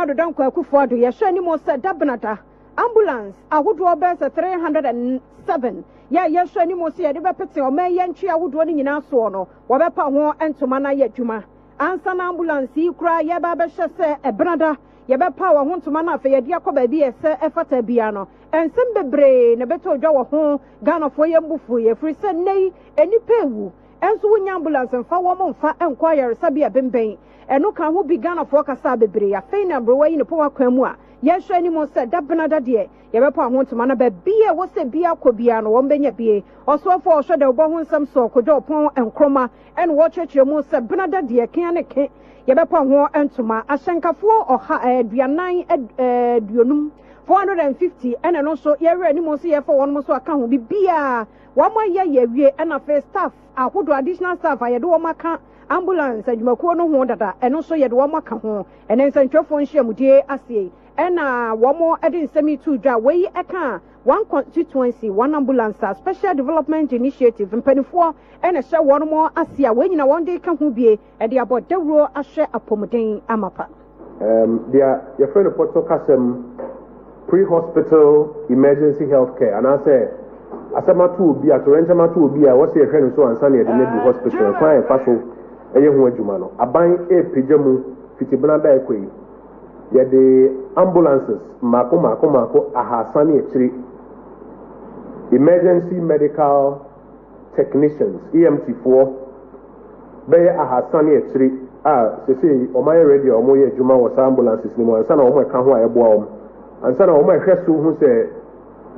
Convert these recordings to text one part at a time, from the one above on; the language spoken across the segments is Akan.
Ado Danko Akufo-Addo yɛhwɛ ni mo sɛ dabenada ambulance ahodoɔ bɛsɛ 307 yɛhwɛ ni mo sɛ yɛde bɛpete ɔma yɛntwe ahodoɔ no nyinaa soɔ no wɔbɛpa ho ntoma na yɛ adwuma ansa na ambulance yi kura yɛba bɛhyɛ sɛ ɛbenada yɛbɛpa wɔ ho ntoma na afei yɛde akɔ baabi ɛsɛ ɛfata bia no ensem bebree na bɛtɔ dwa wɔ ho Ghanafoɔ yɛ mbufu yɛfiri sɛ nnɛ enipa ewu enso wonya ambulance mfa wɔ mo mfa ɛnkɔ ayaresabea bemben ɛno ka ho bi Ghanafoɔ kasa bebree afei na browa yi ne pɔwa kwan mu a yɛhwɛ ni mo sɛ dabenada deɛ yɛbɛpa ho ntoma na baabi a wɔsɛ bia kɔ bia no wɔn bɛnya bie ɔsoɔfo ɔhwɛ dɛ wɔbɔ ho nsɛm so kɔdwa ɔpɔn nkroma ɛna wɔkyerɛkyerɛ mu sɛ benada deɛ kɛn ne kɛn yɛbɛpa ho ntoma ahyɛnkafoɔ ɔha aduanan aduonum 450 ɛna no nso yɛwerɛ ni mo nso yɛfa wɔn mo so aka ho bibia wɔn ayɛ yɛwie ɛna fɛ staff ahodo additional staff a yɛde wɔn aka ambulance adwumakuo no ho dada ɛno nso yɛde wɔn aka ho ɛna nsɛntwerɛfoɔ nhyiamudie asie ɛna wɔn ɛde nsɛm to dwa wɔyi ɛka one constituency one ambulance special development initiative mpanifoɔ ɛna hyɛ wɔn mo asie a wɔn nyina wɔn de ka ho bie ɛde abɔ dawuro ahyɛ apɔmuden amapa dia yɛfrɛ no pɔtɔ kasɛm pre-hospital emergency health care and I say asama to obi atorentama to obi a wɔse yɛhwɛ no so ansa na yɛde no du hospital kwan yɛfa so ɛyɛ ho adwuma no aban pagya mu fitibena da ɛkɔ yi yɛde ambulances maako ahasa ne akyiri emergency medical technicians EMT foɔ bɛyɛ ahasa ne akyiri a sesei ɔmayɛ ready a ɔmo yɛ adwuma wɔ saa ambulances no mu ansa na ɔmo ɛka ho a ɛboa wɔm ansa na ɔmo ɛhwɛ so ho sɛ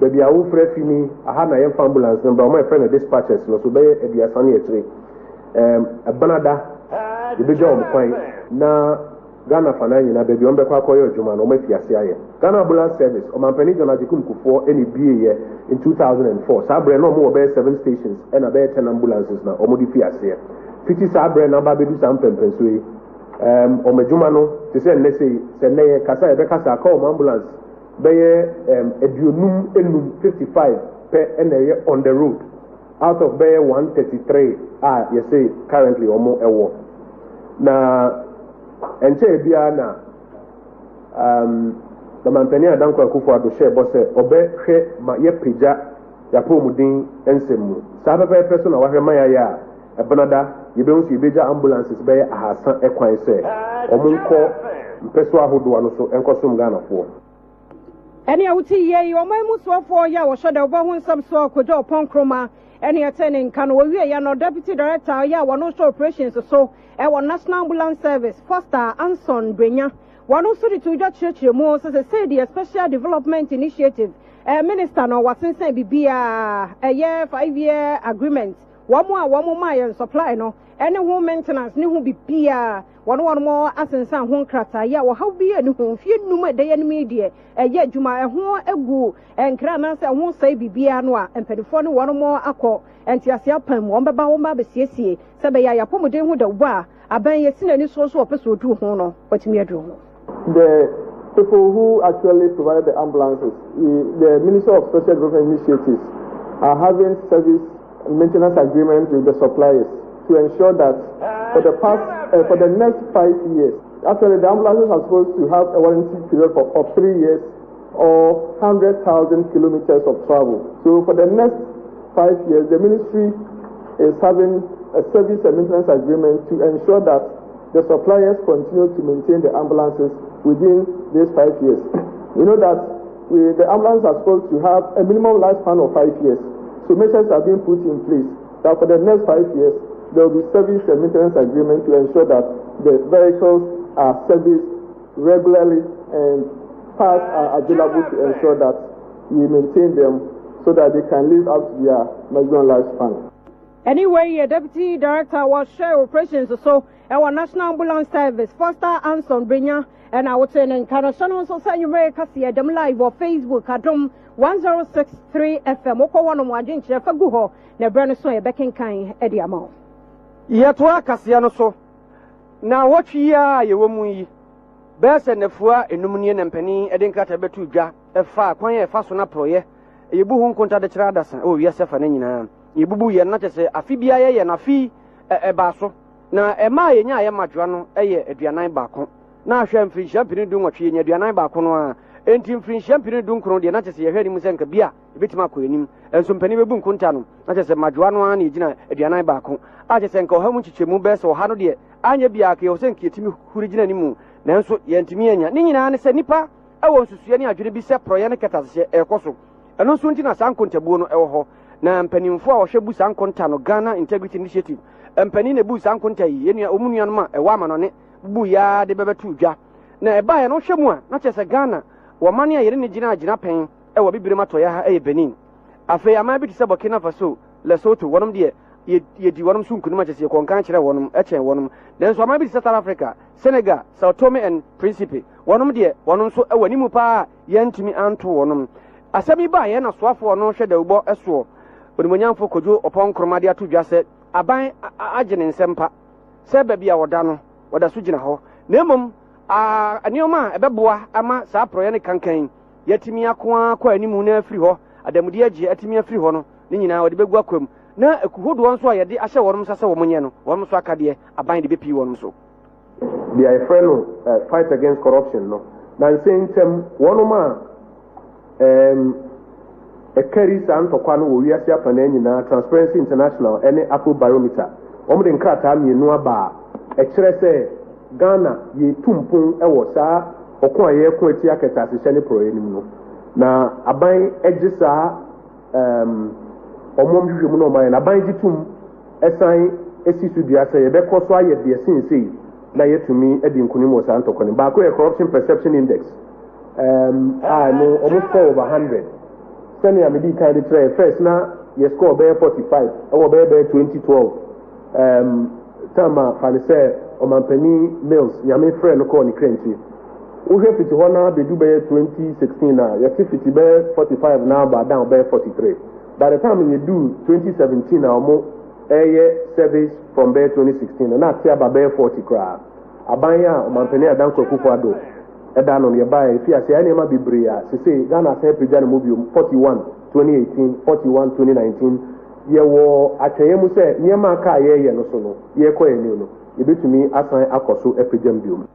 baabi a wofrɛ fi ni aha na yɛmfa ambulance no bra ɔmo ɛfrɛ no dispatchers no so bɛyɛ aduasa ne akyiri ɛbanada yɛbɛgya ɔmo kwan na Ghana fana nyina baabi ɔmo bɛkɔ akɔyɛ adwuma no ɔmo afi ase ayɛ Ghana ambulance service ɔmampani John Agyekum Kufuor ɛne bieyɛ in 2004 saa berɛ na ɔmo wɔ bɛyɛ 7 stations ɛna bɛyɛ 10 ambulances na ɔmo de fi aseɛ fiti saa berɛ na aba bɛdu saa mpɛmpɛnso yi ɔmo adwuma no te sɛ nnɛ sei sɛ nnɛ yɛ kasa yɛbɛkasa aka ɔmo ambulance bɛyɛ aduonum enum 55 pɛ ɛna ɛyɛ on the road out of bɛyɛ 133 a yɛsɛ currently ɔmo ɛwɔ na ɛnkyɛ biara na Damampani Adanko Akufo-Addo hyɛ bɔ sɛ ɔbɛhwɛ ma yɛpagya yɛapɔmuden nsɛm mu saa pɛpɛɛpɛ so na wahwɛ ma yɛayɛ a ɛbenada yɛbɛhu sɛ yɛbɛgya ambulances bɛyɛ ahasa ɛkwan sɛ ɔmo nkɔ mpɛso ahodoɔ no so ɛnkɔsom Ghanafoɔ ɛne a wote yɛ yi ɔman mu soɔfoɔ yɛ a wɔhyɛ dɛ wɔbɔ ho nsɛm so kɔgya ɔpɔn kroma ɛne ɛtɛ ne nka no wɔwie yɛ no deputy director yɛ a wɔno nso operations so ɛwɔ national ambulance service Foster Anson Brenya wɔno nso de to dwa kyerɛkyerɛ mu sɛ sɛ deɛ special development initiative minister no wasensan bibia ɛyɛ 5-year agreement wɔn ma yɛn supply no ɛne ho maintenance ne ho bibia wɔn mo asensan ho nkrata yɛ wɔ ha bi ne ho fie num ɛdɛ yɛ nim deɛ ɛyɛ adwuma ɛho egu nkra na sɛ ho sɛ bibia no a mpanifoɔ no wɔn mo akɔ entiase apam wɔn bɛba wɔn ba besiesie sɛ bɛyɛ yapɔmuden ho da wo a aban yɛ sinani so ɔpɛ so odu ho no watumi adu ho the people who actually provided the ambulances the Ministry of Social Development Initiatives are having service maintenance agreement with the suppliers to ensure that for the next 5 years, actually the ambulances are supposed to have a warranty period of 3 years or 100,000 kilometers of travel. So for the next 5 years, the ministry is having a service and maintenance agreement to ensure that the suppliers continue to maintain the ambulances within these 5 years. You know that the ambulances are supposed to have a minimum lifespan of 5 years. So measures are being put in place that for the next 5 years, there will be service and maintenance agreement to ensure that the vehicles are serviced regularly and parts are available to ensure that we maintain them so that they can live up to their maximum lifespan. Anyway, Deputy Director was share operations so our National Ambulance Service, Foster Anson Brenya, and I would say in Canada, so say you may see them live on Facebook, Adom 1063 FM. Oko one on Wajin Chefaguho, Nebrano so a becking kind Eddie Amount. Yet, what Cassiano so now what year you woman Bess and the Fua, a Numunian and Penny, Edincata Betuja, a far, quiet, fast on a proye, a buhun contra the Tradas, oh, yes, a fanina. Ibubu ye not say a fibia and a fee a basso. Na e ma ye nya ye madwa no eye aduanan baako na ahwɛ mfirinhyia mpini du nwɔtwe nya aduanan baako no a enti mfirinhyia mpini du nkron deɛ na kyɛ sɛ yɛhwɛ anim sɛ nka bia ebɛtumi akɔ anim nso mpani bɛbu nkonta no na kyɛ sɛ madwoa no a na ɛgyina aduanan baako a kyɛ sɛ nka ɔha mu nkyekyɛmu bɛɛ sɛ ɔha no deɛ anyɛ bia ka yɛwɔ sɛ nka yɛtumi huri gyina anim nanso yɛntumi anya ne nyinaa ne sɛ nipa ɛwɔ nsusua ne adwene bi sɛ prɔyɛ ne kɛtasehyɛ ɛkɔ so ɛno nso nti na saa nkontabuo no ɛwɔ hɔ na mpanimfoɔ a wɔhwɛ bu saa nkonta no Ghana Integrity Initiative mpanin na bu saa nkonta yi yɛnua ɔmu nuanom a ɛwɔ amanɔne bu yaa de bɛbɛto dwa na ɛbaeɛ no hwɛ mu a na kyerɛ sɛ Ghana wɔmane a yɛne ne gyina pɛn ɛwɔ bibire matɔyɛ ha ɛyɛ Benin afei aman bi te sɛ Burkina Faso Lesotho wɔnom deɛ yɛdi wɔnom so nkunim akyɛ sɛ yɛkɔnkan kyerɛ wɔnom ɛkyɛn wɔnom nanso aman bi te sɛ South Africa Senegal Sao Tome and Principe wɔnom deɛ wɔnom nso ɛwɔ anim paa yɛntumi anto wɔnom asɛm yi baeɛ na soafoɔ no hwɛ dawubɔ ɛsoɔ onimonyamfo Kodwo Ɔpɔn Nkrumah de ato dwa sɛ aban agye ne nsɛm pa sɛ baabi a wɔda no wɔda so gyina hɔ na mmom nneɛma a ɛbɛboa ama saa prɔyɛ ne kankan yɛtumi akoa kɔ anim na afiri hɔ adamude agye atumi afiri hɔ no ne nyinaa wɔde bɛgu akwam na akuhodoɔ nso a yɛde ahyɛ wɔnom nsa sɛ wɔn nyɛ no wɔn nso aka deɛ aban de bɛpii wɔnom so deɛ yɛfrɛ no fight against corruption no na nsɛ ntɛm wɔnom a ɛkari saa ntɔkwa no wɔ wiase afanan nyinaa Transparency International ɛne Afrobarometer wɔn de nkrataa mmienu aba a ɛkyerɛ sɛ Ghana yɛtu mpon ɛwɔ saa ɔko a yɛko ati akɛtɛasehyɛ ne prɔyɛ no mu no na aban agye saa ɔmɔm hwehwɛ mu na ɔman na aban gye tum ɛsan esi so dua sɛ yɛbɛkɔ so ayɛ deɛ sensei na yɛtumi adi nkonim wɔ saa ntɔkwa no baako yɛ Corruption Perception Index a no ɔmo score over 100 sɛnea mede kan de kyerɛ first na yɛ score bɛyɛ 45 ɛwɔ bɛyɛ 2012 time a fa ne sɛ ɔmampani Mills nyame frɛ no kɔɔ ne krɛnti wohwɛ fiti hɔ na bɛdu bɛyɛ 2016 a yɛte fiti bɛyɛ 45 na aba down bɛyɛ 43 by the time yɛdu 2017 a ɔmo ɛyɛ service from bɛyɛ 2016 na ate aba bɛyɛ 40 koraa aban a ɔmampani Adanko Akufo-Addo ɛda no yɛbaeɛ ɛfi ase ɛyɛ nneɛma bebree a sesei Ghana asɛn apagya no mu biom 41 2018 41 2019 yɛwɔ atwɛyɛ mu sɛ nneɛma aka a yɛyɛ no so no yɛkɔ yɛn no yɛbɛtumi asan akɔ so apagya mu biom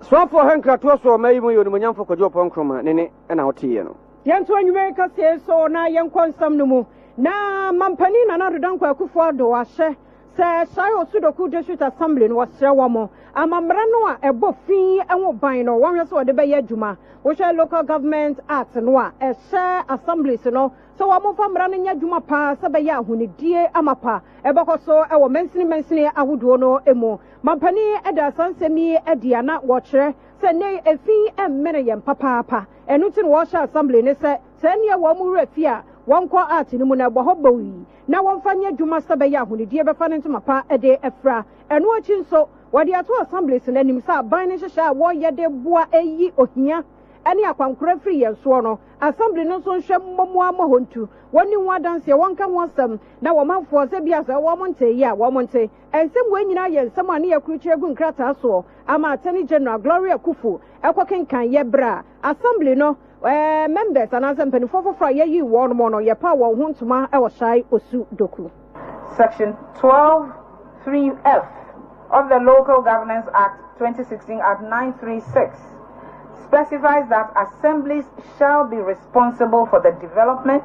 soafoɔ hɛ nkratoɔ so ɔma yi mu yɛ onimonyamfo Kodwo Ɔpɔn Nkrumah ne ɛna woteeɛ no yɛnto anwumere kaseɛ so na yɛnkɔ nsɛm no mu na mampani Nana Addo Dankwa Akufo-Addo ahyɛ sɛ hyɛe Osudoku District Assembly no wɔhyerɛ wɔ mo amammara no a ɛbɔ fii ɛho ban no wɔhwɛ sɛ wɔde bɛyɛ adwuma wohwɛ Local Government Act no a ɛhyɛ assemblies no sɛ wɔmfa mmara no nyɛ adwuma paa sɛ bɛyɛ ahonidie ama pa ɛbɛkɔ so ɛwɔ mansini ahodoɔ no mu mampani ɛda asansɛm yi adi a na wɔkyerɛ sɛ ne ɛfi ɛmmene yɛn papaapa ɛno nti na wɔhyɛ assembly ne sɛ nneɛ wɔn mu werɛ fi a wɔnkɔ art no mu na ɛbɔ hɔ bɔ yi na wɔmfa nyɛ adwuma sɛ bɛyɛ ahonidie bɛfa no ntoma pa ɛde ɛfra ɛno akyi nso wɔde ato assemblies no anim sɛ aban no hyehyɛ a wɔyɛ de boa ɛyi ohia ɛne akwankora firi yɛn soɔ no assembly no nso nhwɛ mmɔmmoa ma hɔ ntu wɔne ho adanseɛ wɔnka ho asɛm na wɔmanfoɔ sɛ bia sɛ wɔn nte yi a wɔn nte ɛnsɛm wɔn nyinaa yɛ nsɛm a ne yɛkurukyerɛ gu nkrataa soɔ ama Attorney General Gloria Kufu ɛkɔ kenkan yɛ brɛ a assembly no members anaasɛ mpanimfoɔ foforɔ a yɛyi wɔn mo no yɛpa wɔn ho ntoma ɛwɔ hyɛe Osudoku. Section 12(3)(f) of the Local Governance Act 2016 at 936 specifies that assemblies shall be responsible for the development,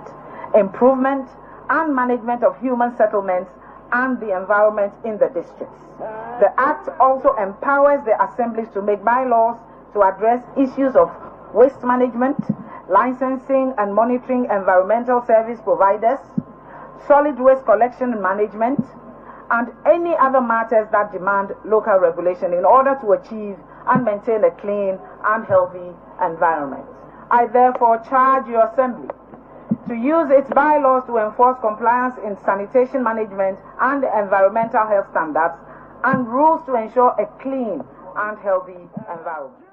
improvement, and management of human settlements and the environment in the districts. The Act also empowers the assemblies to make bylaws to address issues of waste management, licensing and monitoring environmental service providers, solid waste collection and management, and any other matters that demand local regulation in order to achieve and maintain a clean and healthy environment. I therefore charge your assembly to use its bylaws to enforce compliance in sanitation management and environmental health standards and rules to ensure a clean and healthy environment.